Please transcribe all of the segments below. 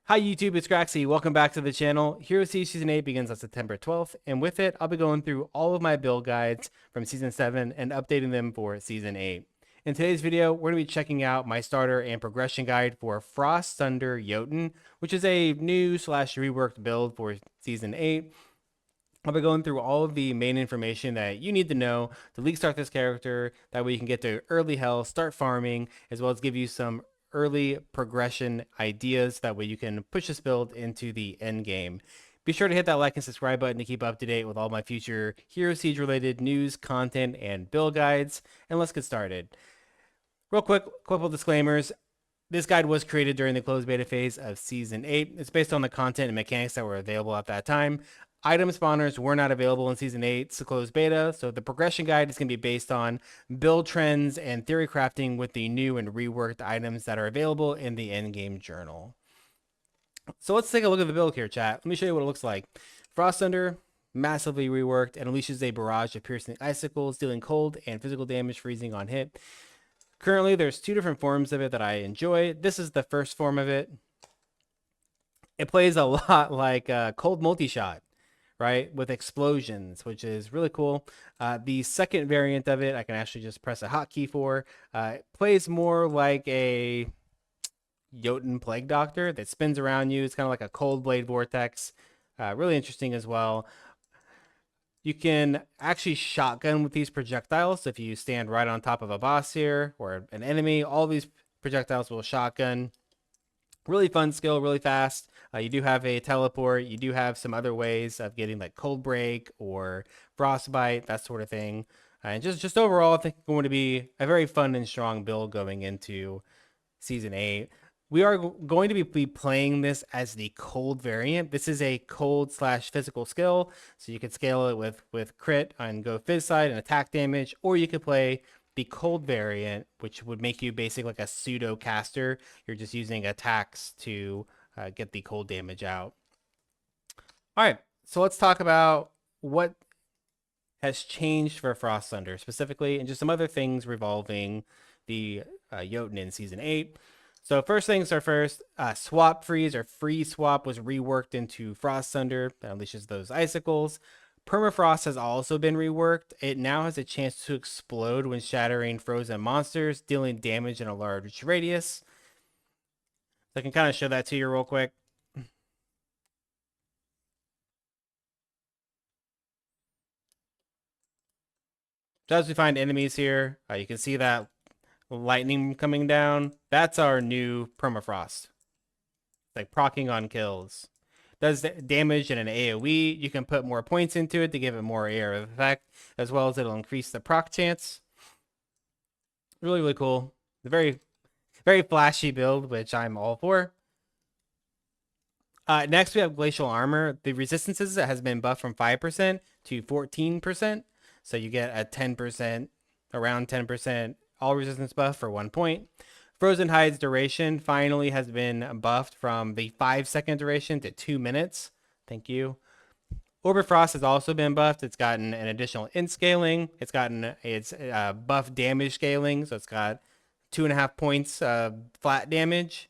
Hi YouTube, it's Graxy. Welcome back to the channel. Hero Season 8 begins on September 12th, and with it, I'll be going through all of my build guides from Season 7 and updating them for Season 8. In today's video, we're going to be checking out my starter and progression guide for Frost Sunder Jotunn, which is a new slash reworked build for Season 8. I'll be going through all of the main information that you need to know to league start this character. That way you can get to early health, start farming, as well as give you some early progression ideas. That way you can push this build into the end game. Be sure to hit that like and subscribe button to keep up to date with all my future Hero Siege related news, content, and build guides. And let's get started. Real quick, couple disclaimers. This guide was created during the closed beta phase of Season 8. It's based on the content and mechanics that were available at that time. Item spawners were not available in Season 8's closed beta, so the progression guide is going to be based on build trends and theory crafting with the new and reworked items that are available in the endgame journal. So let's take a look at the build here, chat. Let me show you what it looks like. Frost Sunder, massively reworked, and unleashes a barrage of piercing icicles, dealing cold and physical damage, freezing on hit. Currently, there's two different forms of it that I enjoy. This is the first form of it. It plays a lot like Cold Multi-Shot, right, with explosions, which is really cool. The second variant of it, I can actually just press a hotkey for. It plays more like a Jotunn Plague Doctor that spins around you. It's kind of like a Cold Blade Vortex. Really interesting as well. You can actually shotgun with these projectiles. So if you stand right on top of a boss here or an enemy, all these projectiles will shotgun. Really fun skill, really fast. You do have a teleport. You do have some other ways of getting like cold break or frostbite, that sort of thing. And just overall, I think it's going to be a very fun and strong build going into Season 8. We are going to be playing this as the cold variant. This is a cold slash physical skill, so you could scale it with crit and go phys side and attack damage, or you could play the cold variant, which would make you basically like a pseudo caster. You're just using attacks to get the cold damage out. All right, so let's talk about what has changed for Frost Sunder specifically, and just some other things revolving the Jotunn in Season 8. So first things are first, swap freeze or freeze swap was reworked into Frost Sunder that unleashes those icicles. Permafrost has also been reworked. It now has a chance to explode when shattering frozen monsters, dealing damage in a large radius. So I can kind of show that to you real quick. So as we find enemies here, you can see that lightning coming down. That's our new permafrost. It's like proccing on kills. Does damage in an AoE. You can put more points into it to give it more area of effect, as well as it'll increase the proc chance. Really, really cool. The very, very flashy build, which I'm all for. Next, we have Glacial Armor. The resistances has been buffed from 5% to 14%. So you get a 10%, around 10% all resistance buff for 1 point. Frozen Hide's duration finally has been buffed from the 5-second duration to 2 minutes. Thank you. Orbit Frost has also been buffed. It's gotten an additional int scaling. It's gotten its buff damage scaling. So it's got 2.5 points flat damage.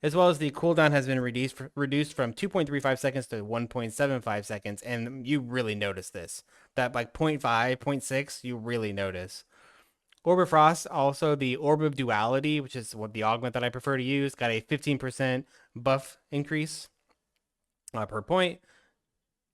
As well as the cooldown has been reduced from 2.35 seconds to 1.75 seconds. And you really notice this. That like 0.5, 0.6, you really notice. Orb of Frost, also the Orb of Duality, which is what the augment that I prefer to use, got a 15% buff increase per point.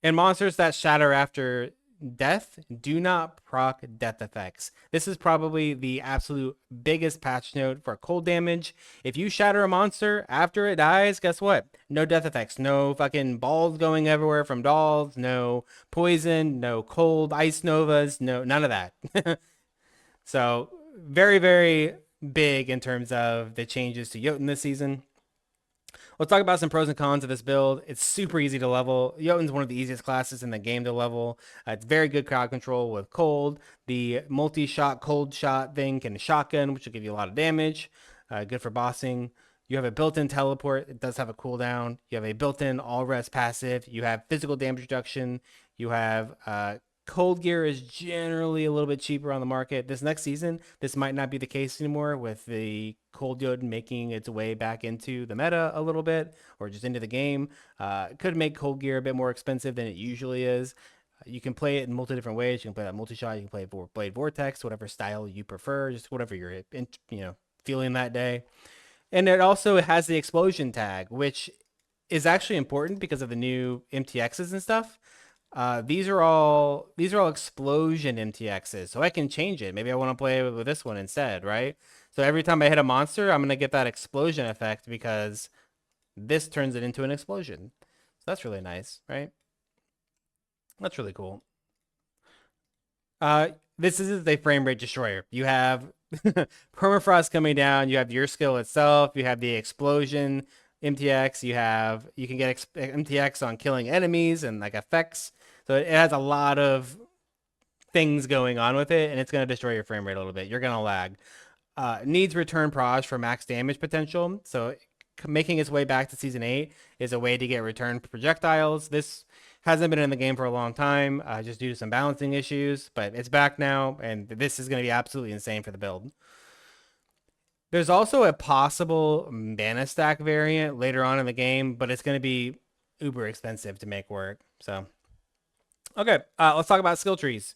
And monsters that shatter after death do not proc death effects. This is probably the absolute biggest patch note for cold damage. If you shatter a monster after it dies, guess what? No death effects. No fucking balls going everywhere from dolls. No poison. No cold ice novas. No, none of that. So very, very big in terms of the changes to Jotunn this season. Let's talk about some pros and cons of this build. It's super easy to level. Jotunn's one of the easiest classes in the game to level. It's very good crowd control with cold. The multi-shot cold shot thing can shotgun, which will give you a lot of damage. Good for bossing. You have a built-in teleport. It does have a cooldown. You have a built-in all-res passive. You have physical damage reduction. You have Cold gear is generally a little bit cheaper on the market. This next season, this might not be the case anymore with the cold Jotunn making its way back into the meta a little bit or just into the game. It could make cold gear a bit more expensive than it usually is. You can play it in multiple different ways. You can play that multi-shot. You can play Blade Vortex, whatever style you prefer, just whatever you're feeling that day. And it also has the explosion tag, which is actually important because of the new MTXs and stuff. These are all explosion MTXs, so I can change it. Maybe I want to play with this one instead, right? So every time I hit a monster, I'm gonna get that explosion effect because this turns it into an explosion. So that's really nice, right? That's really cool. This is a frame rate destroyer. You have permafrost coming down. You have your skill itself. You have the explosion MTX. You can get MTX on killing enemies and like effects. So it has a lot of things going on with it, and it's going to destroy your frame rate a little bit. You're going to lag. Needs return proj for max damage potential. So making its way back to season 8 is a way to get return projectiles. This hasn't been in the game for a long time, just due to some balancing issues, but it's back now, and this is going to be absolutely insane for the build. There's also a possible mana stack variant later on in the game, but it's going to be uber expensive to make work. So, okay, let's talk about skill trees.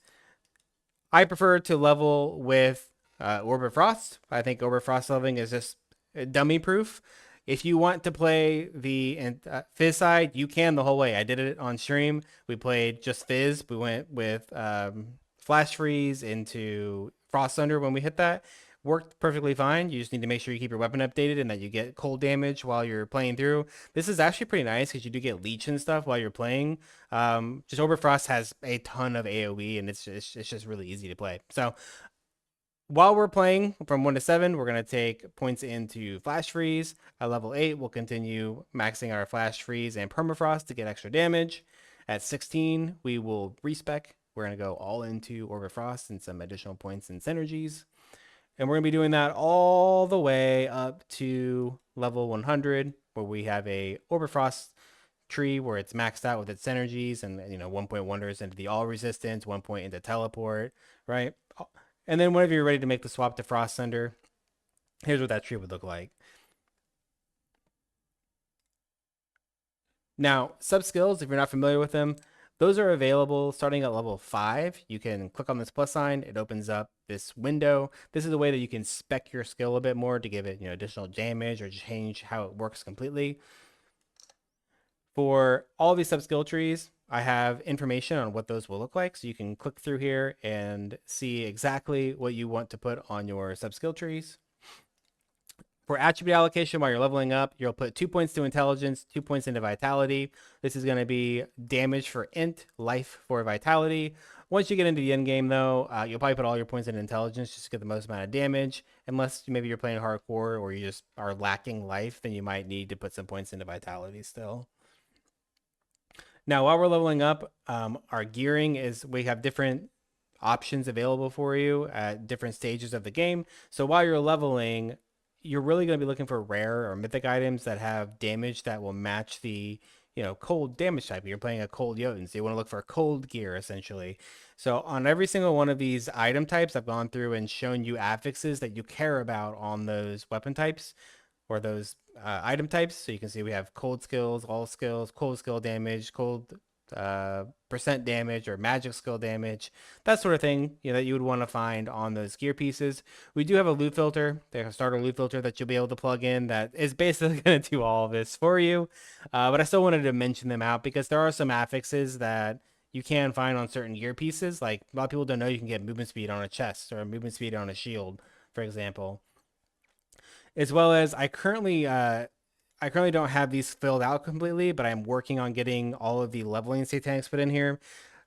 I prefer to level with Orbit Frost. I think Orbit Frost leveling is just dummy proof. If you want to play the Fizz side, you can the whole way. I did it on stream. We played just Fizz. We went with Flash Freeze into Frost Sunder when we hit that. Worked perfectly fine. You just need to make sure you keep your weapon updated and that you get cold damage while you're playing through. This is actually pretty nice because you do get leech and stuff while you're playing. Just Orbit Frost has a ton of AoE and it's just really easy to play. So while we're playing from 1 to 7, we're going to take points into Flash Freeze. At level 8, we'll continue maxing our Flash Freeze and Permafrost to get extra damage. At 16, we will respec. We're going to go all into Orbit Frost and some additional points and synergies. And we're going to be doing that all the way up to level 100, where we have a Orbit Frost tree where it's maxed out with its synergies and 1 point wonders into the all resistance, 1 point into teleport, right? And then whenever you're ready to make the swap to Frost Sunder, here's what that tree would look like. Now, sub skills, if you're not familiar with them, those are available starting at level 5. You can click on this plus sign. It opens up this window. This is a way that you can spec your skill a bit more to give it additional damage or change how it works completely. For all these sub skill trees, I have information on what those will look like. So you can click through here and see exactly what you want to put on your sub skill trees. For attribute allocation, while you're leveling up, you'll put 2 points to intelligence, 2 points into vitality. This is going to be damage for int, life for vitality. Once you get into the end game, though, you'll probably put all your points in intelligence just to get the most amount of damage. Unless maybe you're playing hardcore or you just are lacking life, then you might need to put some points into vitality still. Now, while we're leveling up, our gearing is, we have different options available for you at different stages of the game. So while you're leveling, you're really going to be looking for rare or mythic items that have damage that will match the cold damage type. You're playing a cold Jotunn, so you want to look for cold gear essentially. So on every single one of these item types, I've gone through and shown you affixes that you care about on those weapon types or those item types. So you can see we have cold skills, all skills, cold skill damage, cold percent damage or magic skill damage, that sort of thing that you would want to find on those gear pieces. We do have a loot filter, there's a starter loot filter that you'll be able to plug in that is basically going to do all of this for you, but I still wanted to mention them out because there are some affixes that you can find on certain gear pieces. Like a lot of people don't know you can get movement speed on a chest or movement speed on a shield, for example. As well as I currently don't have these filled out completely, but I'm working on getting all of the leveling satanics put in here.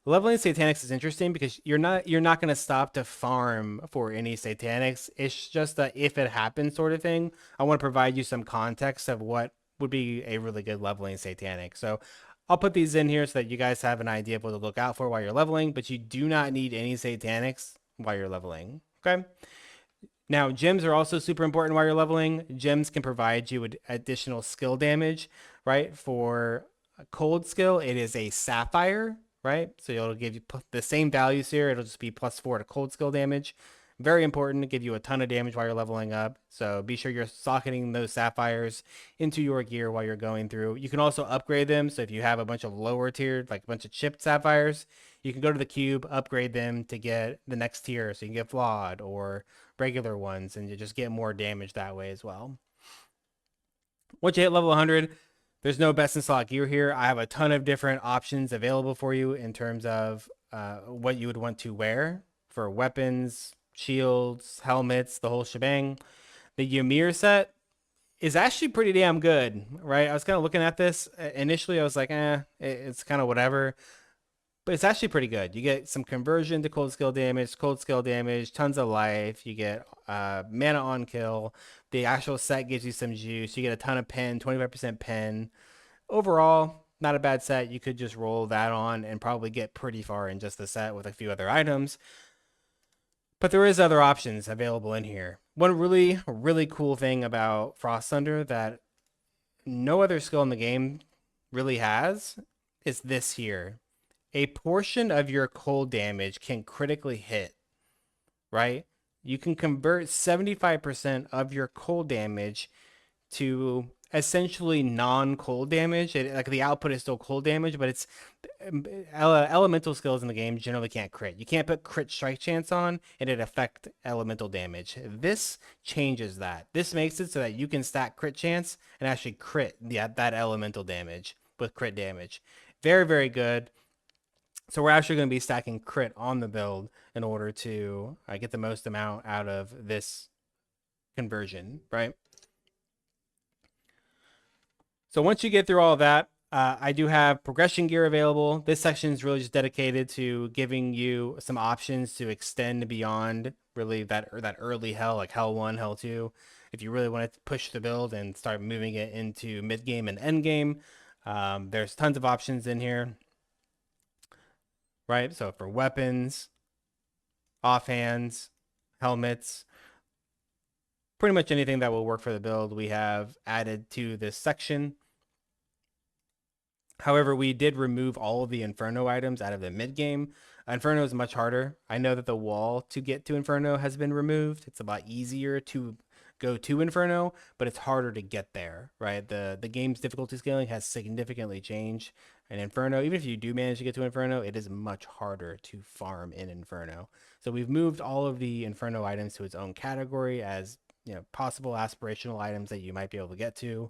Leveling satanics is interesting because you're not going to stop to farm for any satanics. It's just a if it happens sort of thing. I want to provide you some context of what would be a really good leveling satanic. So I'll put these in here so that you guys have an idea of what to look out for while you're leveling, but you do not need any satanics while you're leveling. Okay. Now, gems are also super important while you're leveling. Gems can provide you with additional skill damage, right? For a cold skill, it is a sapphire, right? So it'll give you the same values here. It'll just be +4 to cold skill damage. Very important to give you a ton of damage while you're leveling up. So be sure you're socketing those sapphires into your gear while you're going through. You can also upgrade them. So if you have a bunch of lower tiered, like a bunch of chipped sapphires, you can go to the cube, upgrade them to get the next tier. So you can get flawed or regular ones, and you just get more damage that way as well. Once you hit level 100, there's no best in slot gear here. I have a ton of different options available for you in terms of what you would want to wear for weapons, shields, helmets, the whole shebang. The Ymir set is actually pretty damn good, right? I was kind of looking at this. Initially, I was like, it's kind of whatever. But it's actually pretty good. You get some conversion to cold skill damage, tons of life. You get mana on kill. The actual set gives you some juice. You get a ton of pen, 25% pen. Overall, not a bad set. You could just roll that on and probably get pretty far in just the set with a few other items. But there is other options available in here. One really cool thing about Frost Sunder that no other skill in the game really has is this here. A portion of your cold damage can critically hit, right? You can convert 75% of your cold damage to essentially non-cold damage. Like the output is still cold damage, but it's elemental skills in the game generally can't crit. You can't put crit strike chance on and it affect elemental damage. This changes that. This makes it so that you can stack crit chance and actually crit that elemental damage with crit damage. Very good. So we're actually going to be stacking crit on the build in order to get the most amount out of this conversion, right? So once you get through all of that, I do have progression gear available. This section is really just dedicated to giving you some options to extend beyond really that early hell, like hell 1, hell 2. If you really want to push the build and start moving it into mid game and end game, there's tons of options in here. Right, so for weapons, offhands, helmets, pretty much anything that will work for the build we have added to this section. However, we did remove all of the Inferno items out of the mid game. Inferno is much harder. I know that the wall to get to Inferno has been removed. It's a lot easier to go to Inferno, but it's harder to get there, right? The game's difficulty scaling has significantly changed. And Inferno, even if you do manage to get to Inferno, it is much harder to farm in Inferno. So we've moved all of the Inferno items to its own category as possible aspirational items that you might be able to get to.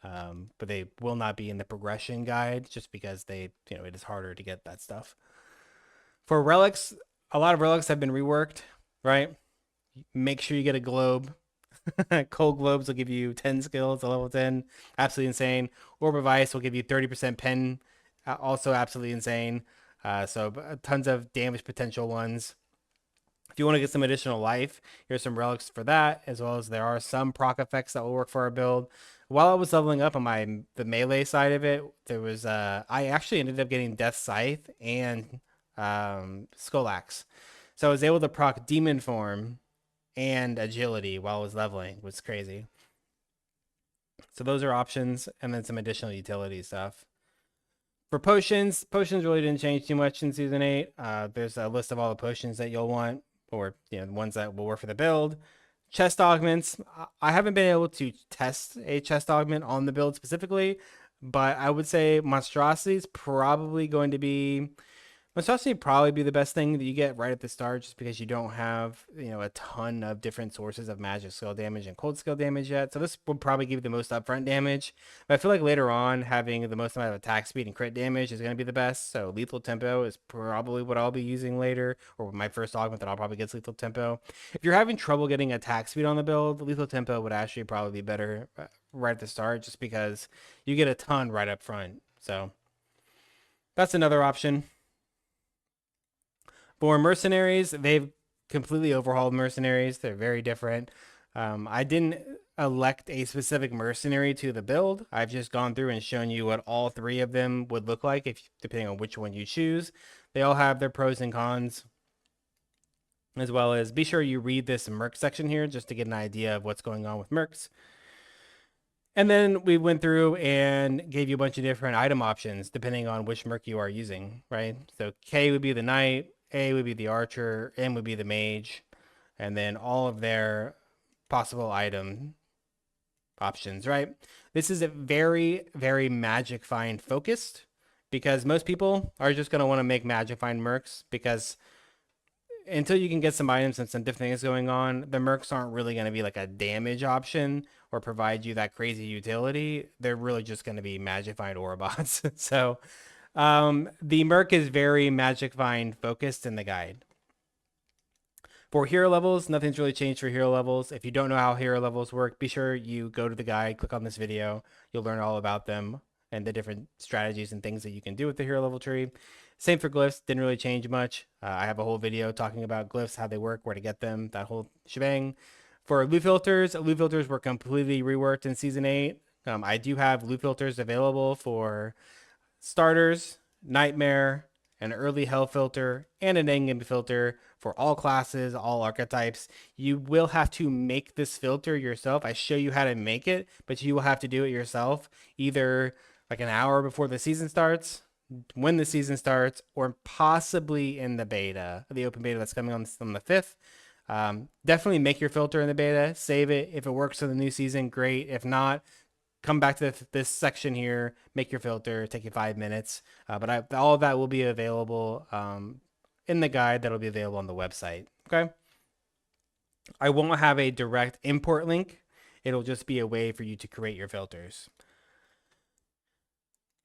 But they will not be in the progression guide just because it is harder to get that stuff. For relics, a lot of relics have been reworked, right? Make sure you get a globe. Cold globes will give you 10 skills at level 10. Absolutely insane. Orb of Ice will give you 30% pen. Also absolutely insane. So tons of damage potential ones. If you want to get some additional life, here's some relics for that, as well as there are some proc effects that will work for our build. While I was leveling up on the melee side of it, there was I actually ended up getting Death Scythe and Skull Axe. So I was able to proc Demon Form and Agility while I was leveling. It was crazy. So those are options, and then some additional utility stuff. For potions really didn't change too much in Season 8. There's a list of all the potions that you'll want, or the ones that will work for the build. Chest augments. I haven't been able to test a chest augment on the build specifically, but I would say Monstrosity is probably going to be... Monstrosity would probably be the best thing that you get right at the start, just because you don't have a ton of different sources of magic skill damage and cold skill damage yet. So this will probably give you the most upfront damage. But I feel like later on, having the most amount of attack speed and crit damage is going to be the best. So lethal tempo is probably what I'll be using later, or my first augment that I'll probably get lethal tempo. If you're having trouble getting attack speed on the build, lethal tempo would actually probably be better right at the start, just because you get a ton right up front. So that's another option. For mercenaries, they've completely overhauled mercenaries. They're very different. I didn't elect a specific mercenary to the build. I've just gone through and shown you what all three of them would look like, depending on which one you choose. They all have their pros and cons, as well as be sure you read this merc section here just to get an idea of what's going on with mercs. And then we went through and gave you a bunch of different item options depending on which merc you are using, right? So K would be the knight, A would be the archer, M would be the mage, and then all of their possible item options, right? This is a very, very magic find focused because most people are just going to want to make magic find mercs because until you can get some items and some different things going on, the mercs aren't really going to be like a damage option or provide you that crazy utility. They're really just going to be magic find Orobots. So the merc is very magic find focused in the guide. For hero levels, nothing's really changed for hero levels. If you don't know how hero levels work, be sure you go to the guide, click on this video. You'll learn all about them and the different strategies and things that you can do with the hero level tree. Same for glyphs, didn't really change much. I have a whole video talking about glyphs, how they work, where to get them, that whole shebang. For loot filters were completely reworked in Season 8. I do have loot filters available for starters, Nightmare, an early hell filter, and an endgame filter for all classes, all archetypes. You will have to make this filter yourself. I show you how to make it, but you will have to do it yourself, either like an hour before the season starts, when the season starts, or possibly in the beta, the open beta that's coming on the 5th. Definitely make your filter in the beta, save it. If it works for the new season, great. If not, come back to this section here, make your filter, take you 5 minutes. But all of that will be available in the guide that'll be available on the website. Okay. I won't have a direct import link. It'll just be a way for you to create your filters.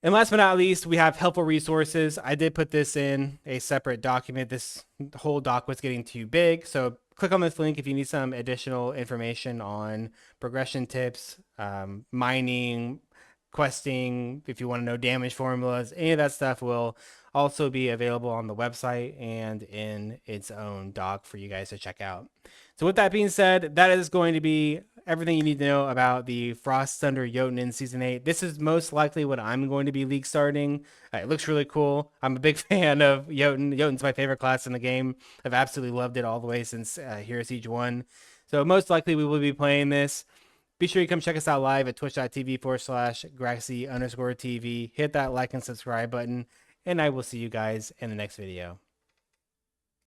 And last but not least, we have helpful resources. I did put this in a separate document. This whole doc was getting too big. So click on this link if you need some additional information on progression tips, mining, questing, if you want to know damage formulas. Any of that stuff will also be available on the website and in its own doc for you guys to check out. So with that being said, that is going to be everything you need to know about the Frost Sunder Jotunn in Season 8. This is most likely what I'm going to be league starting. It looks really cool. I'm a big fan of Jotunn. Jotunn's my favorite class in the game. I've absolutely loved it all the way since Hero Siege 1. So most likely we will be playing this. Be sure you come check us out live at twitch.tv/Graxy_TV. Hit that like and subscribe button, and I will see you guys in the next video.